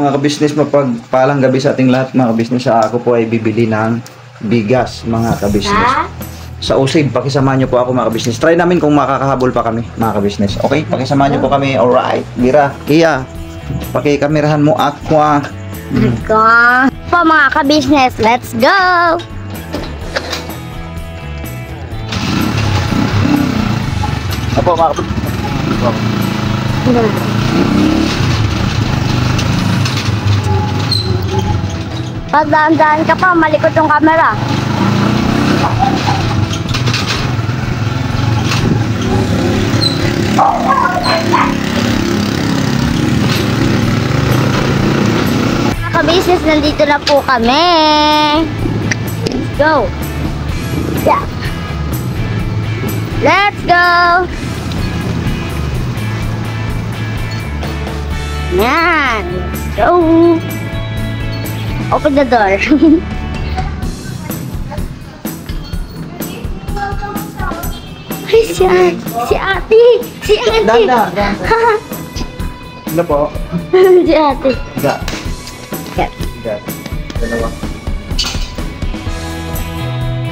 Mga kabisnes, mapagpalang gabi sa ating lahat mga kabisnes. Ako po ay bibili ng bigas mga kabisnes. Sa Usig, pakisamahan nyo po ako mga kabisnes. Try namin kung makakahabol pa kami mga kabisnes. Okay, pakisamahan nyo po kami. Alright, Mira, Kia, pakikamerahan mo ako. Go! Po mga kabisnes, let's go! Apo mga kabisnes. Pagdaan-daan ka pa, malikot yung camera. Mga kabisnes, nandito na po kami. Let's go. Yeah. Let's go. Yan. Let's go. Open the door. Ay, si ate. Danda. Ano po? Si ate. Higa. Yes. Higa. Dalawa.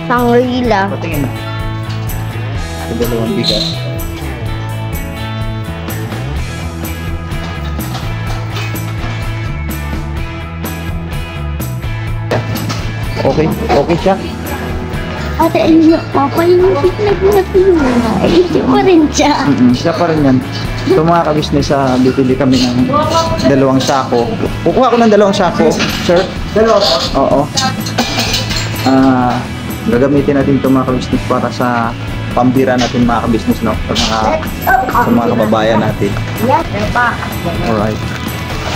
Sangrila. Patingin na. Dalawang bigas. Okay siya. Ate, ayun na, papainipit na pinapiluna. Eh, hindi pa rin siya. Siya pa rin yan. So mga kabisnes, bibili kami ng dalawang sako. Kukuha ko ng dalawang sako, sir. Dalawa? Oo. Gagamitin natin ito mga kabisnes para sa pambira natin mga kabisnes, no? Sa mga kababayan natin. Alright.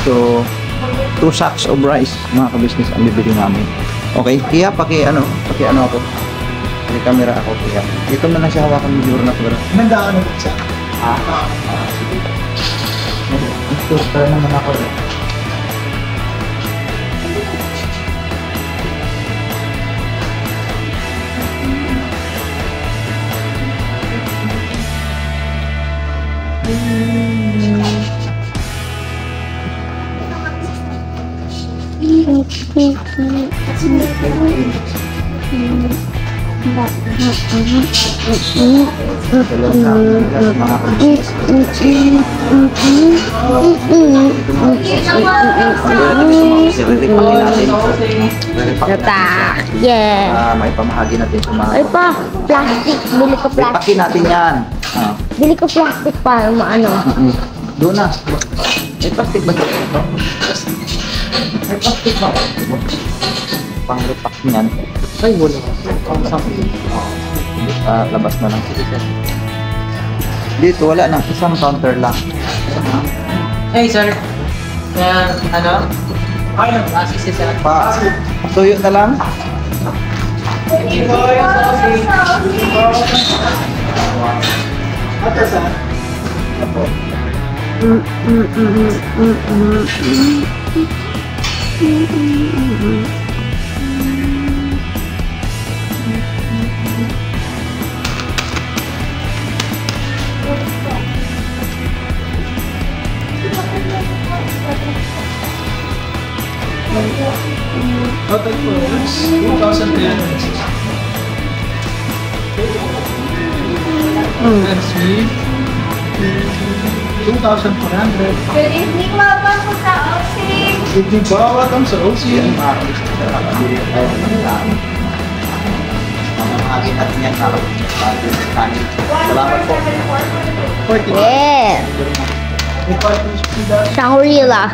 So, 2 sacks of rice mga kabisnes ang bibili namin. Okay, Kia, paki ano ako. May camera ako, Kia. Dito na lang siya hawakan ng juro na pero. Nandaan na siya. Sige. Turn naman ako rin. Yeah. May pamahagi natin sa mga. Ay pa, plastic. Bili ko plastic. Paki natin yan. Bili ko plastic para maano. Doon na. May plastic ba ito? May plastic ba? Pang-repack niyan. Ay, wala. Labas na lang. Dito wala na. Isang counter lang. Hey, sir. Ano? Ayun, assist sir. Tuyo na lang. Total po, 2,300. Let's see. 2,400. Good evening, Mama. Kung sa Osing. Hindi ba? Welcome sa OC. Pamahagi natin yan. Salamat po. 40. Yeah. May partners po dahil. Shangri-La.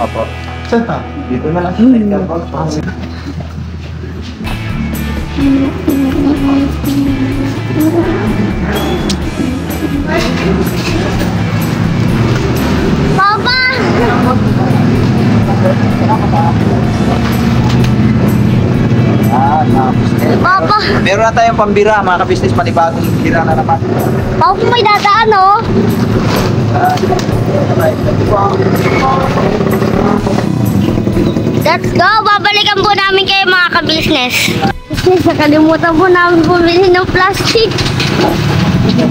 Opo. Saan ta? Dito na lang. Papa! Papa! Meron na tayong pambira, mga kabisnes, panibagong bira na naman. Papa, may dadaan, oh! Let's go! Babalikan po namin kayo mga ka-business. Business, nakalimutan po namin bumili ng plastic.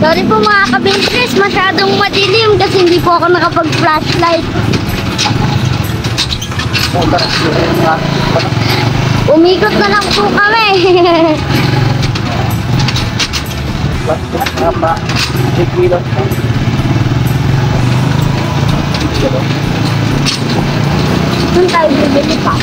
Sorry po mga ka-business, masyadong madilim kasi hindi po ako nakapag-flashlight. Umikot na lang po kami. Doon tayo bibili pa.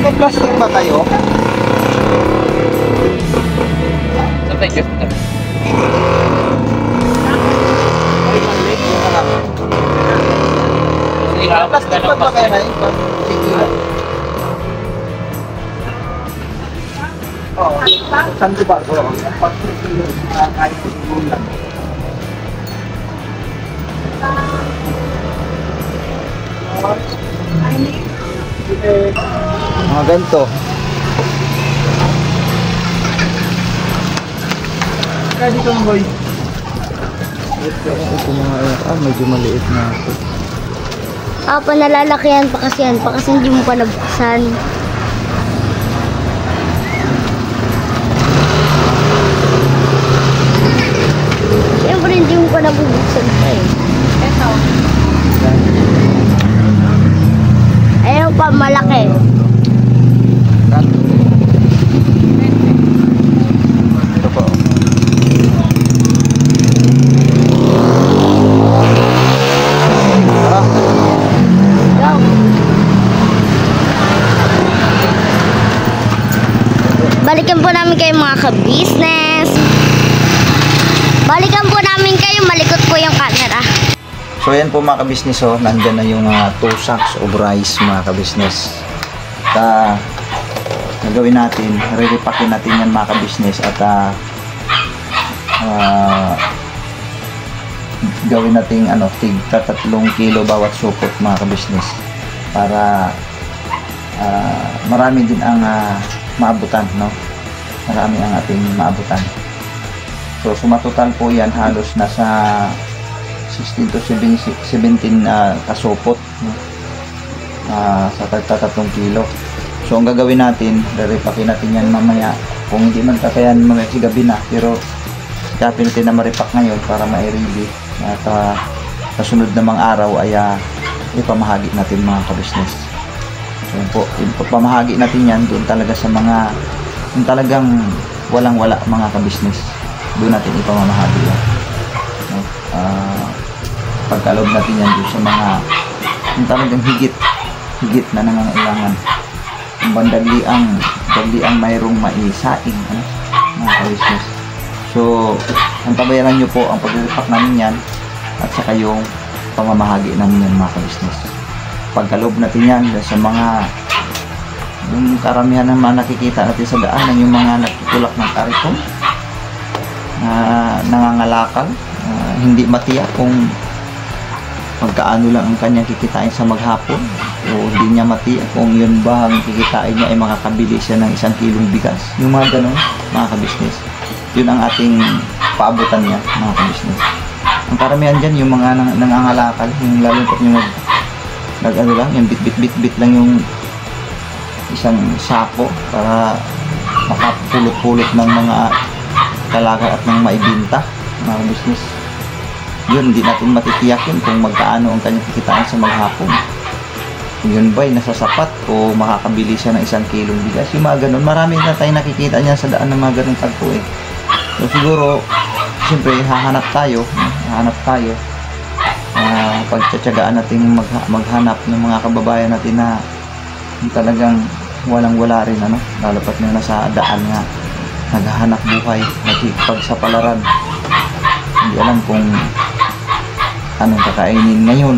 May plastic ba kayo? Plastic ba kayo na yun? Oo. Saan di ba? Kahit lang. Mga ganito. Kaya dito ng boy. Ito mga medyo maliit na ito. Panalalakihan pa kasi yan. Pa kasi hindi mo pa nabuksan. Siyempre hindi mo pa nabubuksan pa eh. Ito. Ayaw pa malaki. Ito po. Go. Balikan po namin kayo mga ka-business. Balikan po namin kayo. Malikot po yung camera. So yan po mga ka-business, oh, nandyan na yung 2 sacks of rice mga ka-business. At gagawin natin, re-repackin natin yan mga ka-business at gawin natin tig 3 kilo bawat supot mga ka-business para marami din ang maabutan, no? Marami ang ating maabutan. So sumatotal po yan halos nasa 16 to 17 kasupot, no? Sa 3 kilo. So ang gagawin natin, re-repackin natin yan mamaya. Kung hindi man kakayan mamaya si gabi na, pero sikapin natin na ma-repack ngayon para ma-ready at kasunod namang araw ay ipamahagi natin mga ka-business. So yun po, ipamahagi natin yan doon talaga sa mga yung talagang walang-wala mga ka-business. Doon natin ipamamahagi yan, no? Pagkalob natin yan doon sa mga yung talagang higit na nangangailangan, yung dagli ang mayroong maisaing, mga ka-business. So ang tabayaran nyo po ang pag-repack namin yan at saka yung pamamahagi namin yan mga ka-business. Pagkalob natin yan sa mga yung karamihan ng mga nakikita natin sa daanan, yung mga nagtutulak ng kariton, nangangalakal, hindi matiyak kung magkaano lang ang kanyang kikitain sa maghapon, o hindi niya matiyak kung yun ba ang kikitain niya ay makakabili siya ng 1 kilong bigas. Yung mga ganun mga ka-business, yun ang ating paabutan niya mga ka-business. Ang karamihan dyan yung mga nangangalakal, yung lalo po yung yung bit lang yung isang sako para makapulot-pulot ng mga kalakal at ng maibinta mga business. Yun, hindi natin matitiyakin kung magkaano ang kanyang kikitain sa maghapon. Kung yun ba'y nasasapat o makakabili siya ng 1 kilong bigas. Yung mga ganun, marami na tayo nakikita niya sa daan ng mga ganun tagpo eh. So siguro, siyempre hahanap tayo pagtsatsagaan natin maghanap ng mga kababayan natin na talagang walang-wala rin, lalo pat na nasa daan nga naghahanap buhay, nakikipagsapalaran, hindi alam kung anong kakainin ngayon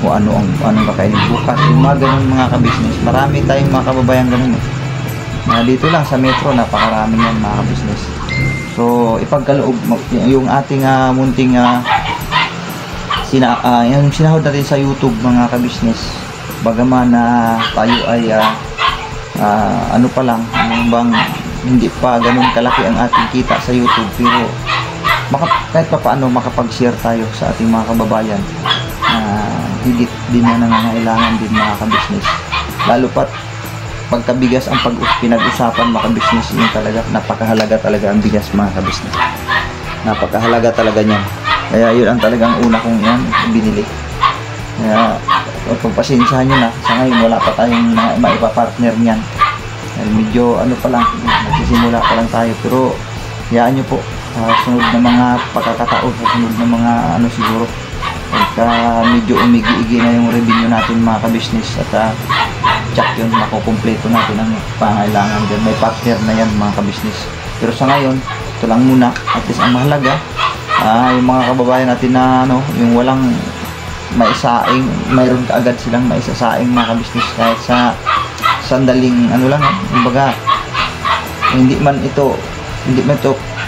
o anong kakainin bukas. Yung mga ganun mga ka-business, marami tayong mga kababayan ganun dito lang sa metro, napakarami yan mga ka-business. So So ipagkaloob yung ating munting yung sinahod natin sa YouTube mga ka-business. Bagaman na tayo ay ano pa lang, bang hindi pa ganun kalaki ang ating kita sa YouTube, pero kahit pa paano makapag-share tayo sa ating mga kababayan higit din na nangangailangan din mga ka-business. Lalo pat pagkabigas ang pinag-usapan mga ka-business, yun talaga, napakahalaga talaga ang bigas mga ka-business. Napakahalaga talaga niyan. Kaya yun ang talagang una kong yan binili. Kaya pagpasensyahan nyo na, sa ngayon wala pa tayong maipapartner niyan. Medyo ano pa lang, nagsisimula pa lang tayo, pero hayaan nyo po, sunod na mga pagkakataon, sunod na mga ano siguro, pagka medyo umigi-igi na yung revenue natin mga ka-business, at check yun, makukumpleto natin ang pangailangan dyan, may partner na yan mga ka-business. Pero sa ngayon, ito lang muna, at least ang mahalaga, yung mga kababayan natin na ano, yung walang maisaing, mayroon kaagad silang maisasaing mga ka-business, kahit sa sandaling ano lang, kumbaga hindi man ito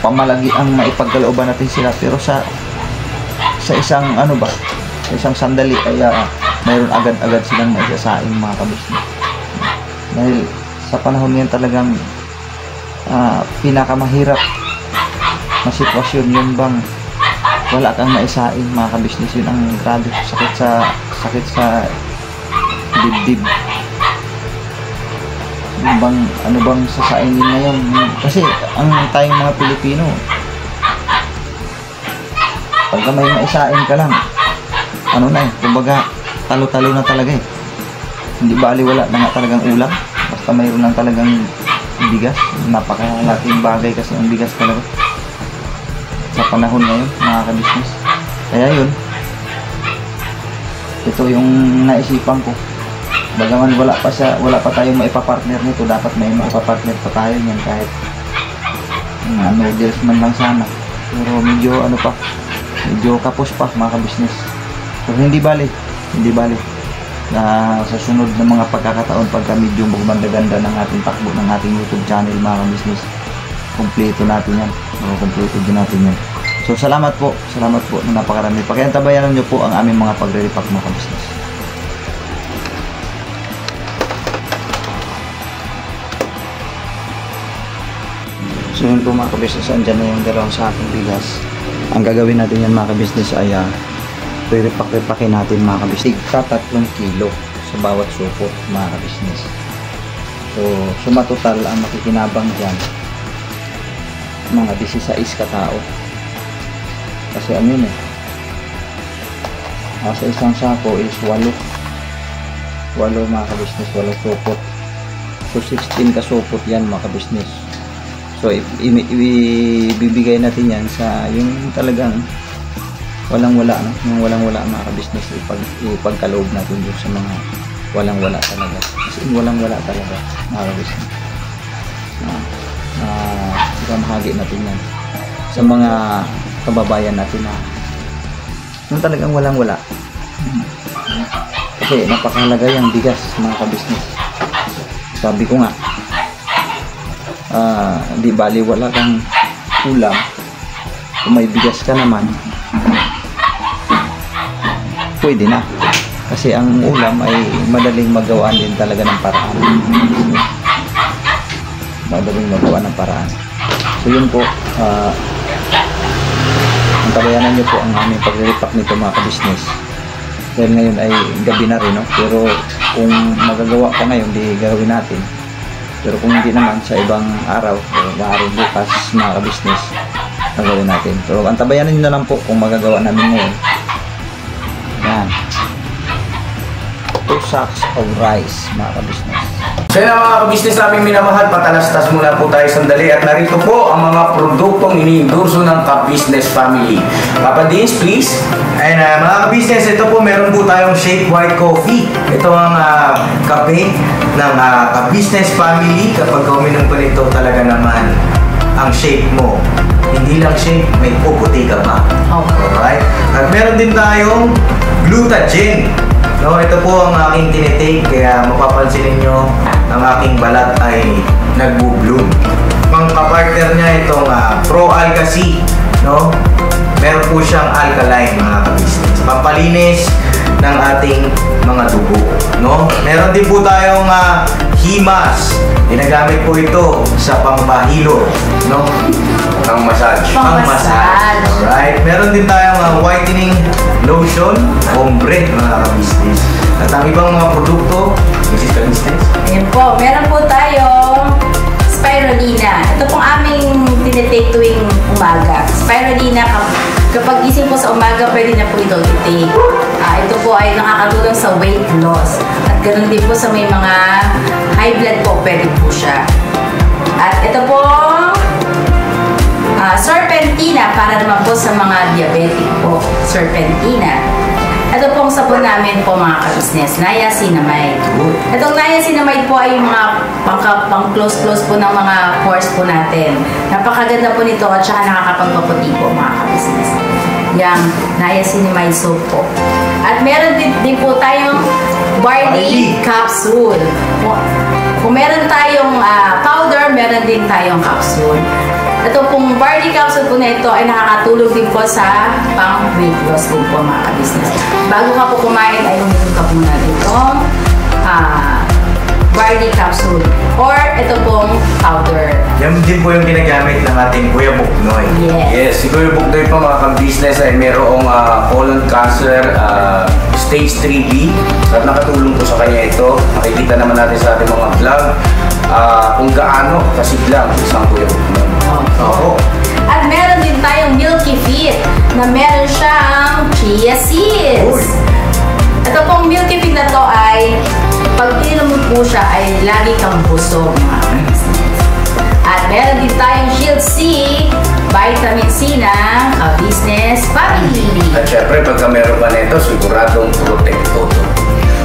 pamalagi ang maipagkalooban natin sila, pero sa isang ano ba, sa isang sandali ay mayroon agad-agad silang maisasaing mga ka-business. Dahil sa panahon ngayon talagang pinakamahirap na sitwasyon yun bang wala kang maisaing mga ka-business. Yun ang grabe, sakit sa dibdib. Ano bang sasaingin ngayon? Kasi ang tayong mga Pilipino, pagka may maisaing ka lang, ano na kumbaga talo-talo na talaga hindi bali wala na nga talagang ulam, basta mayroon lang talagang bigas. Napakalaking bagay kasi ang bigas talaga sa panahon ngayon mga ka-business. Kaya yun, ito yung naisipan ko, bagaman wala pa tayong maipapartner nito, dapat may maipapartner pa tayo niyan, kahit noodles man lang sana, pero medyo ano pa, medyo kapos pa mga ka-business. So hindi bali na sa sunod na mga pagkakataon, pagka medyo magmanda-ganda ng ating takbo ng ating YouTube channel mga ka-business, kompleto natin yan, kompleto din natin yan. So salamat po na napakarami. Pakiantabayanan nyo po ang aming mga pagre-repack mga ka-business. So yun po mga ka-business, andyan na yung dalawang sakong bigas. Ang gagawin natin yan mga ka-business ay re-repack-repakin natin mga ka-business. Tigka 3 kilo sa bawat supot mga ka-business. So suma total ang makikinabang dyan mga 16 katao. Kasi ano yun sa isang sako is 8 mga ka-business, 8 supot. So 16 kasupot yan mga ka-business. So ibibigay natin yan sa yung talagang walang-wala, no? Yung walang-wala mga ka-business, ipagkaloob natin doon sa mga walang-wala talaga. Kasi walang-wala talaga mga ka-business. Ikamahagi natin yan sa mga kababayan natin na yung talagang walang-wala. Kasi napakahalaga yung bigas mga ka-business. Sabi ko nga, di bali wala kang ulam, kung may bigas ka naman, pwede na. Kasi ang ulam ay madaling magawa din talaga ng paraan. Madaling magawa ng paraan. So yun po, antabayanan nyo po ang aming pagre-repack nito mga ka-business. Dahil ngayon ay gabi na rin, no? Pero kung magagawa pa ngayon, di gawin natin. Pero kung hindi naman, sa ibang araw, maaaring bukas mga ka-business, gagawin natin. Pero antabayanan nyo na lang po kung magagawa namin ngayon. Yan. 2 sacks of rice mga ka-business. So yun mga ka-business naming minamahal, patalastas muna po tayo sandali at narito po ang mga produktong ini-endorso ng ka-business family. Papa Dins, please. Ayun mga ka-business, ito po meron po tayong Shake White Coffee. Ito ang kape ng ka-business family. Kapag uminom ko nito talaga naman ang shake mo. Hindi lang shake, may puputi ka pa. Alright? At meron din tayong Glutagen. No, ito po ang aking tinitake, kaya mapapansin niyo ang aking balat ay nagbo-bloom. Ang kapartner niya itong Pro Alka C, no? Meron po siyang alkaline, mga ka-business. Pampalinis ng ating mga dugo, no? Meron din po tayong Himas. Ginagamit po ito sa pampahilo, no? Ang massage. Ang massage. Alright. Meron din tayong whitening lotion, ombre, mga ka-business. At ang ibang mga produkto, Mrs. Ka-business. Ayan po, meron po tayong spirulina. Ito pong aming tinitake tuwing umaga. Spirulina, kapag gising po sa umaga, pwede na po ito i-take. Ito po ay nakakatulong sa weight loss. At ganoon din po sa may mga high blood po, pwede po siya. At ito po, serpentina, para naman po sa mga diabetic po. Serpentina. Ito pong sabon namin po, mga ka-business, niacinamide. Itong niacinamide po ay yung mga pang-close-close po ng mga pores po natin. Napakaganda po nito at saka nakakapagpaputi po, mga ka-business. Yung niacinamide soap po. At meron din po tayong barley capsule. Kung meron tayong powder, meron din tayong capsule. Ito pong barley capsule po na ito ay nakakatulong din po sa pang-weight loss din po, mga ka-business. Bago ka po kumain ay uminom ka muna itong barley capsule or ito pong powder. Yan din po yung ginagamit ng ating Kuya Buknoy. Yes, si Kuya Buknoy po, mga ka-business, ay merong colon cancer stage 3B at nakatulong po sa kanya ito. Nakikita naman natin sa ating mga vlog kung gaano kasiglang isang Kuya Buknoy. Opo. At meron din tayong Milky Fit na meron siyang chia seeds. Ito pong Milky Fit na to ay pag ininom mo po siya ay lagi kang busog, mga ka-business. At meron din tayong Shield C, vitamin C ng ka-business family. At syempre, pagka meron pa nito, siguradong protecto.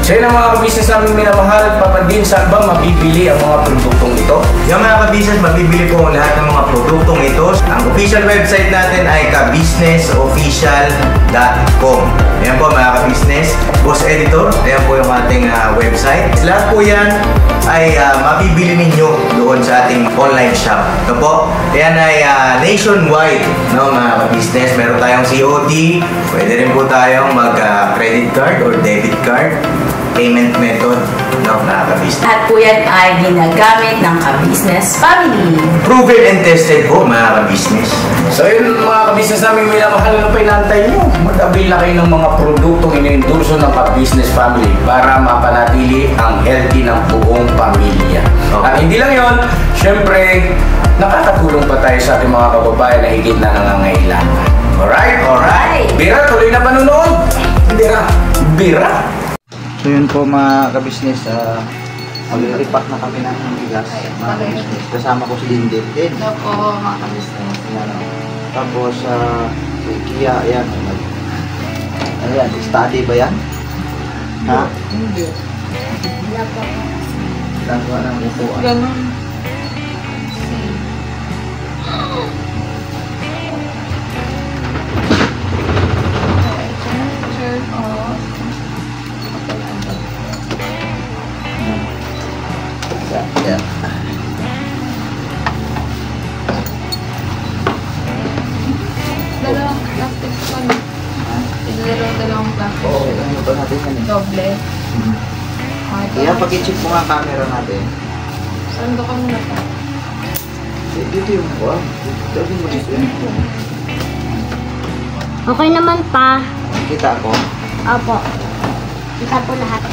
So yun ang mga ka-business namin minamahal. Papadin, saan ba mabibili ang mga produktong ito? Yung mga ka-business, mabibili po ang lahat ng mga produktong ito. Ang official website natin ay kabusinessofficial.com. Ayan po, mga ka-business. Boss Editor, ayan po yung ating website. Lahat po yan ay mabibili ninyo doon sa ating online shop. Ito po, ayan ay nationwide, no, mga ka-business. Meron tayong COD, pwede rin po tayong mag-credit card or debit card payment method, no, mga ka-business. At po yan ay ginagamit ng ka-business family. Proven and tested po, mga ka-business. So yun, mga ka-business namin minamahal, ano pa inaantay nyo? Mag-avail na kayo ng mga produktong iniendorso ng ka-business family para mapanatili ang healthy ng buong pamilya. Okay. At hindi lang yun, syempre, nakakatulong pa tayo sa ating mga kababayan na higit na nangangailangan. Alright? Alright. Bira, tuloy na panunood. Bira. So yun po, mga ka-business, mag-repack na kami ng bigas, mga ka-business. Kasama ko si Lindy din. Ito po, mga ka-business. Yan, tapos, si Kia, ayan. Ayan, study ba yan? Ha? Hindi. Gagawa ng upuan. Ganun. Turn off. Yan. Dalawang plastic pa na. Dalawang plastic. Oo, ano ba natin yan eh? Doble. Kaya pag-check mo nga ang camera natin. Saan ba ka muna pa? Dito yung upuan. Dito mo dito yun. Okay naman pa. Kita ako. Opo. Kita po lahat.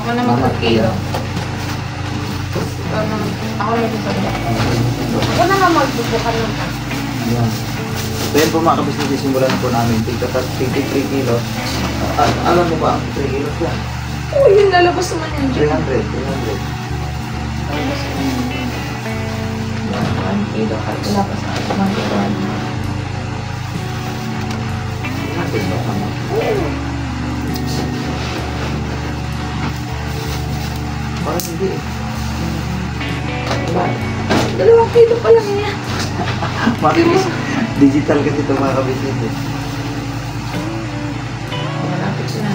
Ako na mag-kilo. Ako na mag-kilo. Ako na nga magbubukan ng Ayan. So yan po, mga kabisnes, sisimulan po namin. 53 kilos. Alam mo ba ang 3 kilos lang? Uy, yung lalabas naman yun. 300. Lalabas naman yun. 1 kilo. Wala pa sa akin. 1 kilo. 300 ba kama? Parang hindi eh. Diba? 2 kilo pa lang niya. Makinis. Digital kasi ito, mga kabisnes eh. Malapit sila.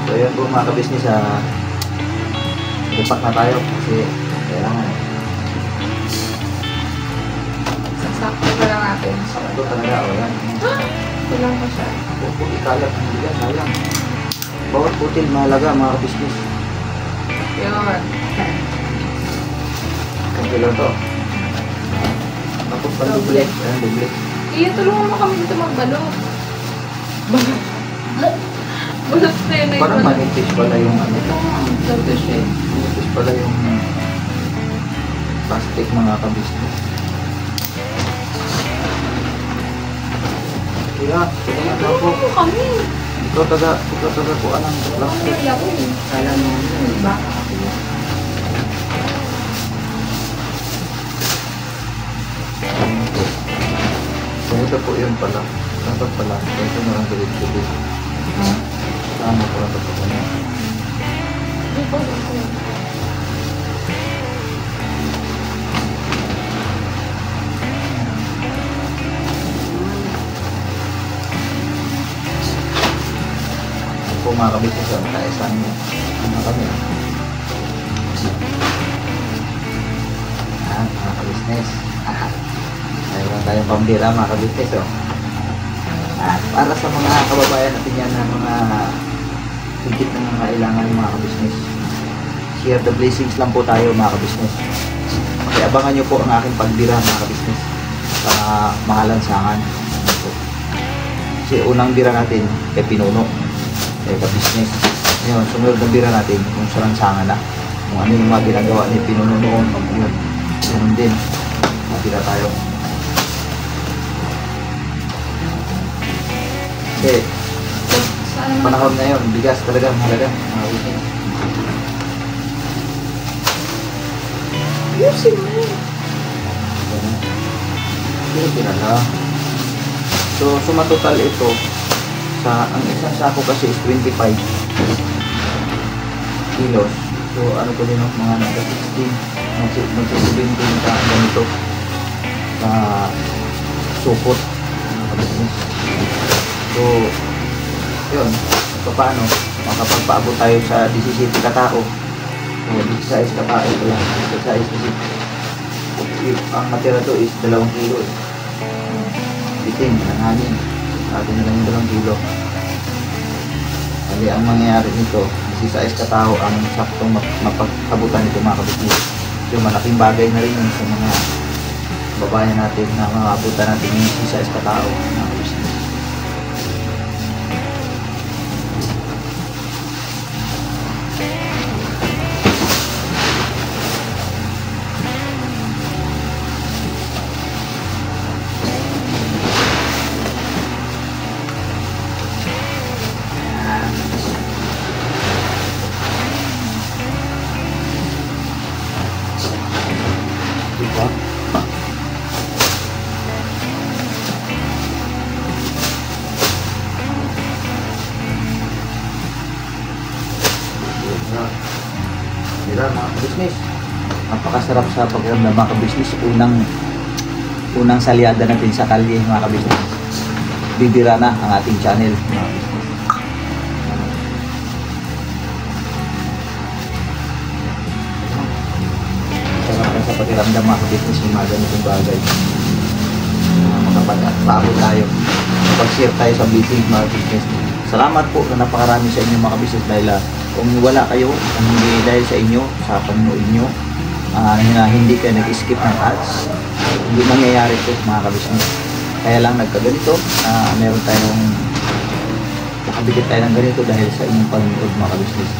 So yun po, mga kabisnes, repack na tayo kasi kailangan. Sasakto pa lang natin. Ito talaga, o yan. Kulang pa siya. Kung ikalat ng bigas, sayang. Bawat putil, mahalaga mga business. Yun. Kung kilo to. Tapos pandublik. Ayan, dublik. Iya, tulungan mo kami dito magbalot. Balot. Balot na yun. Parang manipis pala yung ano. Sabi siya. Manipis pala yung plastic mga kabisnes. Kaya, Tulungan mo kami. ikaw taga ko anong plastic. Kaya ko eh. Kala mo. Diba? So, ito po yun pala. Dapat pala. Ito na lang galit-galit. Tama pala ito po niya. Hindi po. Ako mga kabisnes yun. Kaya saan mo. Ano kami. Mga kabisnes. Mayroon tayong pambira mga kabisnes. Oh. Para sa mga kababayan natin yan na mga higit na mga kailangan mga kabisnes. Share the blessings lang po tayo mga kabisnes. Kaya abangan nyo po ang aking pagbira mga kabisnes. Para makalansangan. Kasi unang bira natin kay Pinuno. Kay kabisnes. Ngayon, sumunod na bira natin kung sa lansangan na. Kung ano yung mga ginagawa ni Pinuno noon. Yun. Ganun din. Mabira tayo. Kasi panahon na yun, bigas talaga mahalaga. Ayusin mo yun. Pinala. So, sumatotal ito sa, ang isang sako kasi is 25 kilos. So, ano ko din ng mga nasa 16, mag-17 ka ganito sa supot. So, yun, paano? Makapagpaabot tayo sa 17 katao. So, 16 katao ito lang. 16 kasi ang matira to is 2 kilo. Bitin, nanganin. Atin na lang yung 2 kilo. Kasi ang mangyayari nito, 16 katao ang saktong mapagkabutan nito mga kabisnes. So, malaking bagay na rin yun sa mga babayan natin na makabutan natin yung 16 katao mga kabisnes. Diba? Mira mga kabisnes, napakasarap sa pagramdam mga kabisnes. Unang saliada natin sa kalye mga kabisnes. Bibira na ang ating channel mga kabisnes. Sarap na sa pagramdam mga kabisnes yung mga ganitong bagay. Makapag-paabot tayo, makapag-share tayo sa blessing mga kabisnes. Salamat po na napakarami sa inyo mga kabisnes dahil kung wala kayo, hindi dahil sa inyo, sa panonood nyo, na hindi kayo nag-skip ng ads, hindi mangyayari ito mga kabisnes. Kaya lang nagkaganito, meron tayong nakabigit tayo ng ganito dahil sa inyong panonood mga kabisnes.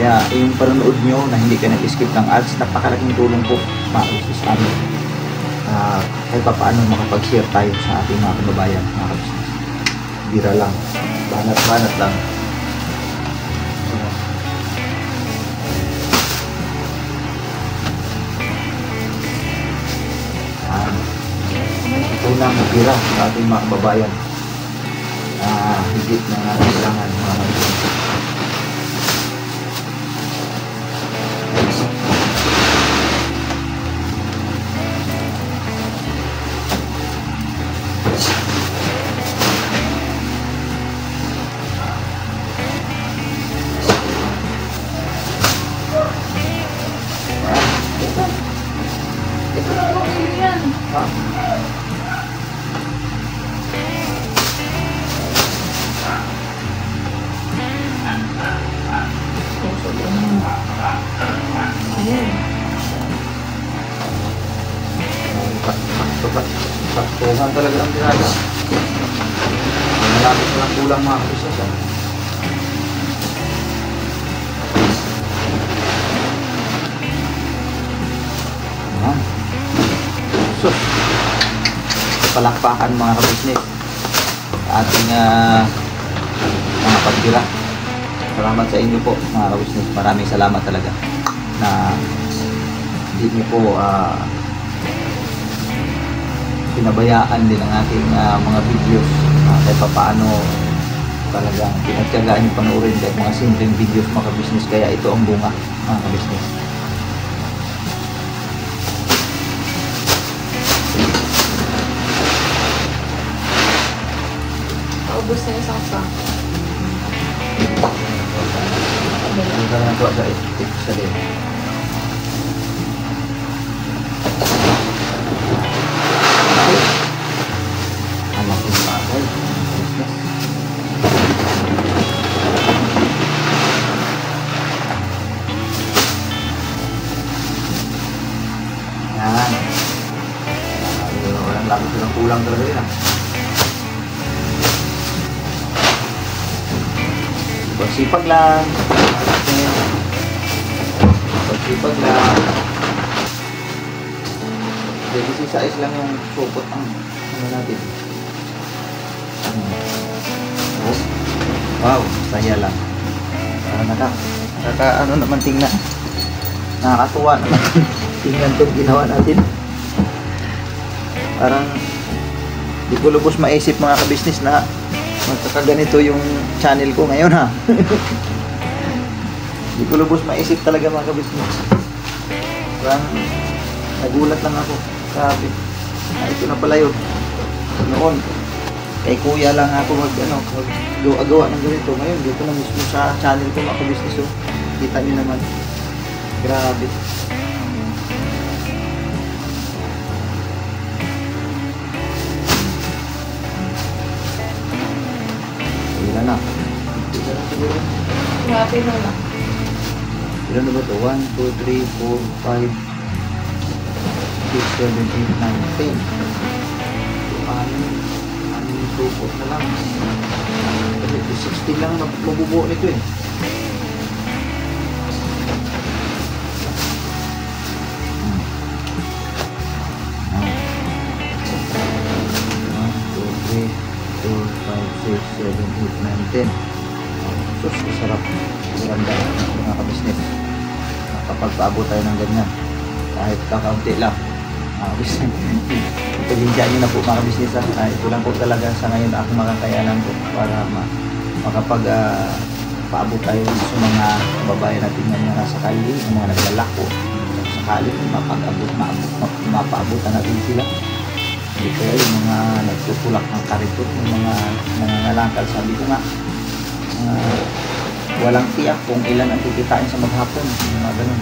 Kaya yung panonood nyo na hindi kayo nag-skip ng ads, napakalaking tulong po mga kabisnes sa amin. Kahit pa paano makapag-share tayo sa ating mga kababayan mga kabisnes. Bira lang, banat-banat lang. Unang mabira sa ating mga kababayan higit na kailangan mga kabisnes. talaga ang ginagawa. Malapit na lang kulang mga kabisnes. Ayan. So, palakpakan mga kabisnes sa ating mga pagtira. Salamat sa inyo po mga kabisnes. Maraming salamat talaga na hindi niyo po pinabayaan din ang ating mga videos kahit paano talagang pinagtyagaan yung panoorin kahit mga simpleng videos mga kabisnes, kaya ito ang bunga mga kabisnes. Paubos na isang sa. Ang kaya ito guys, tips sa din. Anak yung bagay. Yan. Walang lapit ng kulang talaga yun Pagsipag lang. Pagsipag lang. Jadi sisais lang yung supot ang ano natin. Oh. Wow, saya lang. Ano naman tingnan. Nakakatuwa naman. Tingnan itong ginawa natin. Parang di ko lubos maisip mga kabisnes na magkakaganito yung channel ko ngayon ha. Di ko lubos maisip talaga mga kabisnes. Parang nagulat lang ako. Sabi, ito na pala yun. Noon, kay kuya lang ako gawa ng ganito. Ngayon, dito na mismo sa channel ko mga kabisnes. Kita niyo naman. Grabe. Ilan na? Ilan na siguro? Ngapin mo na. Ilan na ba ito? 1, 2, 3, 4, 5, 6, 7, 8, 9, 10. Ano yung supot na lang. Kasi 16 lang mabubuo nito eh. Sus, masarap. Maganda mga kabisnes. Kapag paabot tayo ng ganyan, kahit kakaunti lang. Mga kabisnes. Ipagindyan nyo na po mga kabisnes. Ito lang po talaga sa ngayon ako makakayanan ko para makapag paabot tayo sa mga kababayan natin na mga nasa kalye, mga naglalako. Sakali mapaabutan natin sila. Hindi kaya yung mga nagtutulak ng karitot, yung mga nangangalangkal, sabi ko nga, walang tiyak kung ilan ang kikitain sa maghapon, yung mga ganun.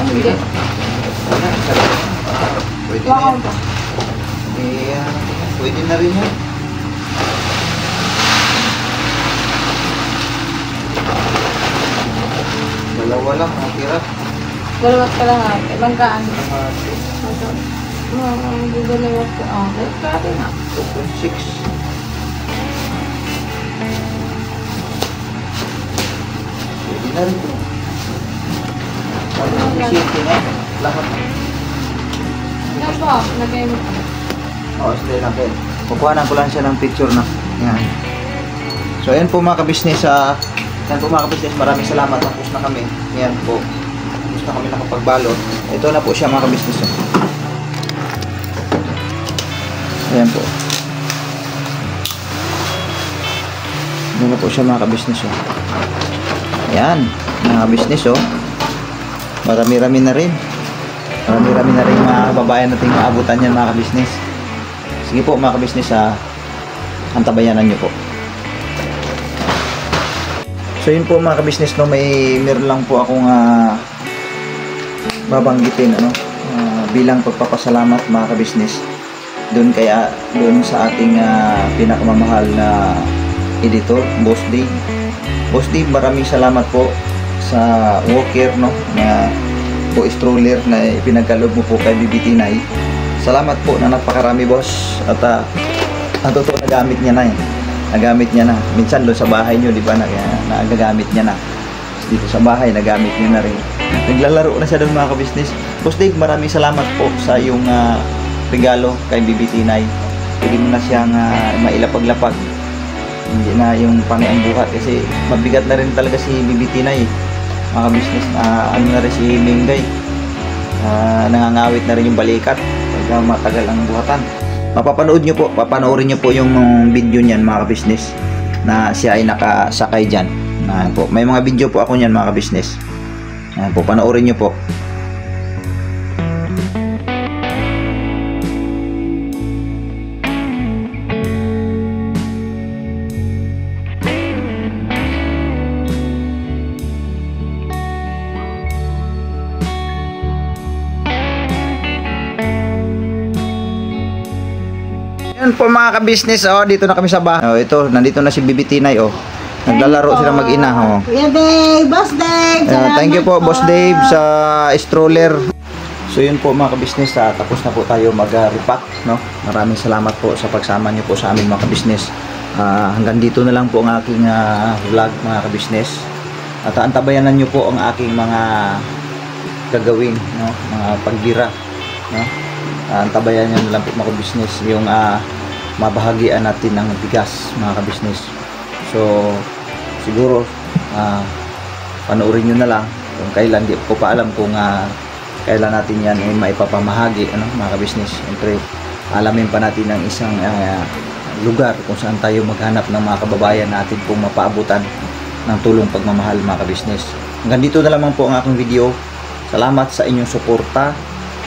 Hindi. Pwede na yan. Pwede na rin yan. Dalawa lang, nakatira. Dalawat ka lang ate. Banggaan. Dalawat ka. Kati na. 2.6. Pwede na rin ito. Parang efficient na. Lahat. Yan po, lagay mo po. Oh, stay lang kayo. Kukuhanan ko lang siya ng picture na. Yan. So, ayan po mga kabisnes. Ayan po mga kabisnes. Maraming salamat. Tapos na kami. Ayan po. Tapos na kami nakapagbalot. Ito na po siya mga kabisnes. Ayan po. Ayan na po siya mga kabisnes. Ayan. Mga kabisnes. Marami-rami na rin. Marami-rami na rin mga kababayan nating maabutan yan mga kabisnes. Sige po mga kabisnes, antabayanan nyo po. So yun po mga kabisnes, no, meron lang po akong babanggitin bilang pagpapasalamat mga kabisnes doon sa ating pinakamamahal na editor, Boss Dave. Boss Dave, maraming salamat po sa walker, no, na po stroller na ipinagkaloob mo po kay BBT9. Salamat po na napakarami, boss. At ang totoo, nagamit niya na nagamit niya na. Minsan doon sa bahay niyo, di ba, nagagamit niya na. Dito sa bahay, nagamit niya na rin. Naglalaro na siya doon mga kabisnes. Boss Dave, maraming salamat po sa iyong regalo kay BBT9. Pwede mo na siyang mailapaglapag. Hindi na yung panay ang buhat kasi mabigat na rin talaga si BBT9 mga kabisnes. Ano na rin si Mingay. Nangangawit na rin yung balikat pagka matagal ang buhatan. Papanoorin nyo po yung video niyan mga kabisnes na siya ay nakasakay dyan. Po. May mga video po ako niyan mga kabisnes. Po, panoorin nyo po. Yan po mga kabisnes, dito na kami sa bahay. Ito, nandito na si BBT9, naglalaro sila mag-ina. Kuya Dave, Boss Dave. Thank you po, Boss Dave, sa stroller. So yun po mga kabisnes, tapos na po tayo mag-repack, no? Maraming salamat po sa pagsama niyo po sa amin mga kabisnes. Hanggang dito na lang po ang aking vlog mga kabisnes. At antabayanan niyo po ang aking mga gagawin, no? Mga paggira, no? Antabayan nyo na lang po mga kabisnes yung mabahagian natin ng bigas mga kabisnes. So siguro panoorin nyo na lang kung kailan. Di ko pa alam kung kailan natin yan ay maipapamahagi, mga kabisnes. Siyempre alamin pa natin ng isang lugar kung saan tayo maghanap ng mga kababayan natin kung mapaabutan ng tulong pagmamahal mga kabisnes. Hanggang dito na lamang po ang aking video. Salamat sa inyong suporta,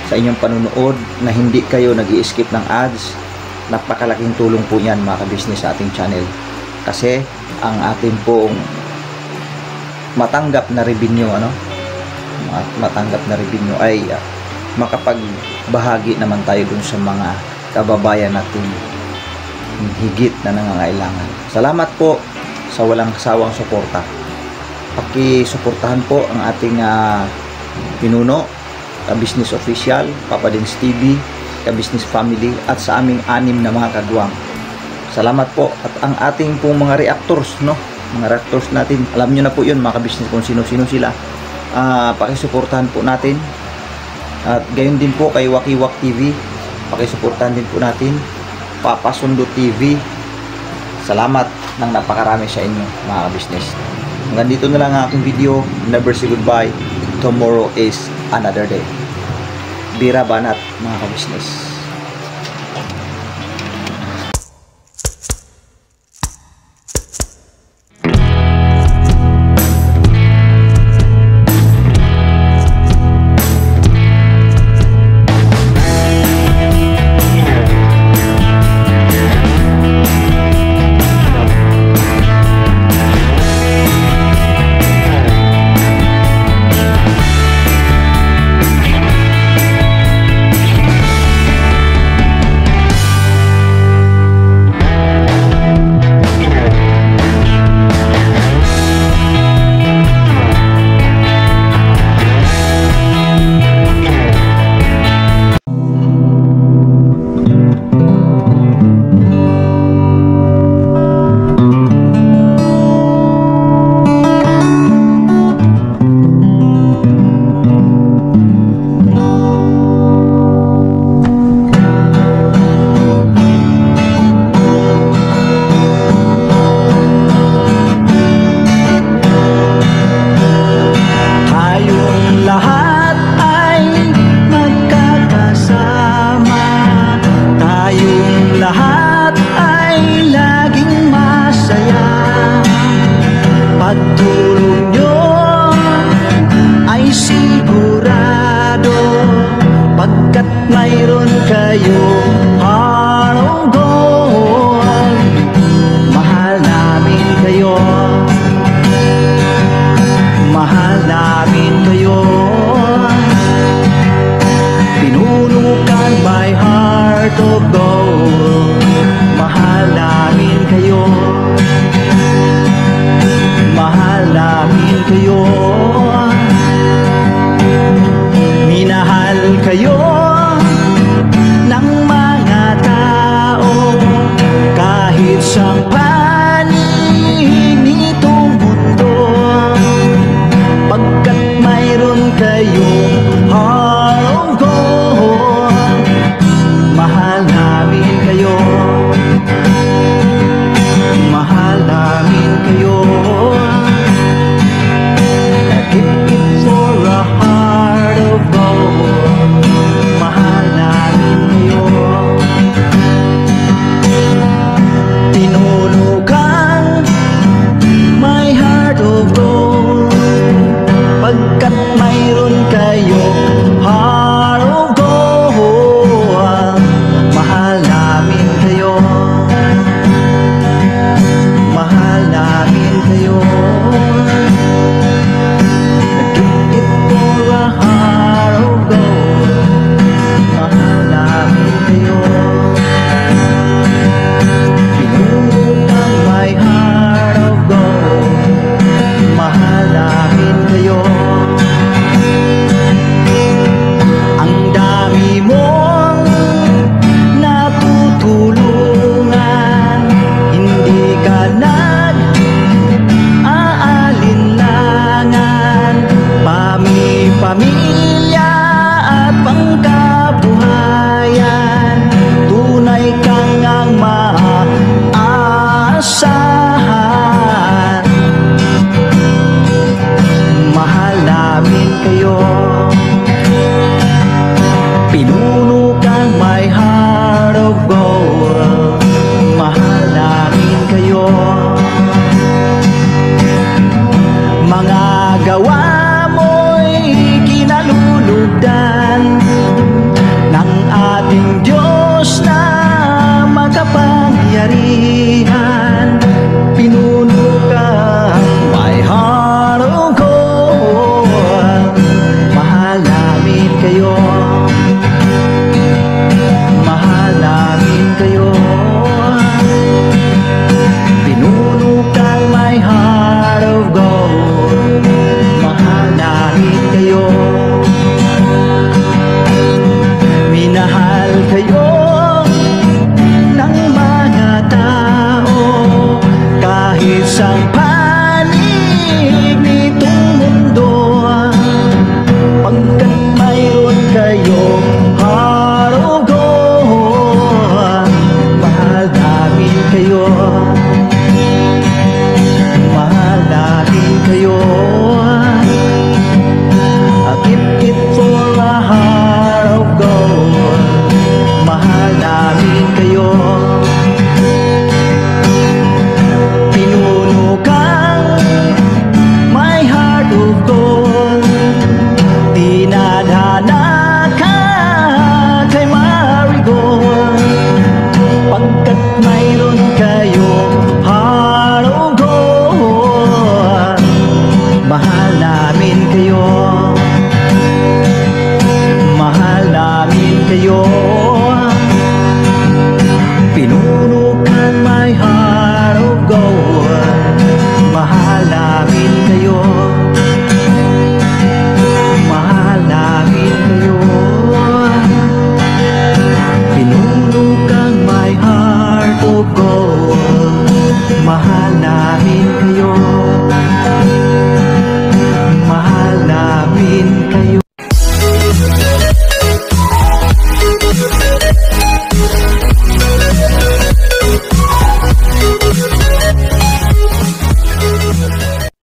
sa inyong panunood, na hindi kayo nag-i-skip ng ads. Napakalaking tulong po yan mga kabisnes sa ating channel. Kasi ang ating pong matanggap na revenue, matanggap na revenue ay makapagbahagi naman tayo dun sa mga kababayan natin higit na nangangailangan. Salamat po sa walang sawang suporta. Pakisuportahan po ang ating pinuno, Ka-Business Official, Papa Dins TV, Ka-Business Family, at sa aming 6 na mga kagwang. Salamat po. At ang ating pong mga reactors, no? Mga reactors natin, alam nyo na po yun mga kabisnes kung sino-sino sila. Pakisuportahan po natin. At gayon din po kay Wakiwak TV, pakisuportahan din po natin. Papa Sundo TV, salamat ng napakarami sa inyo mga kabisnes. Hanggang dito na lang ang aking video. Never say goodbye. Tomorrow is another day. Bira banat mga kabisnes. mayroon kayo heart of gold. Mahal namin kayo, mahal namin kayo. Pinuno ka my heart of gold.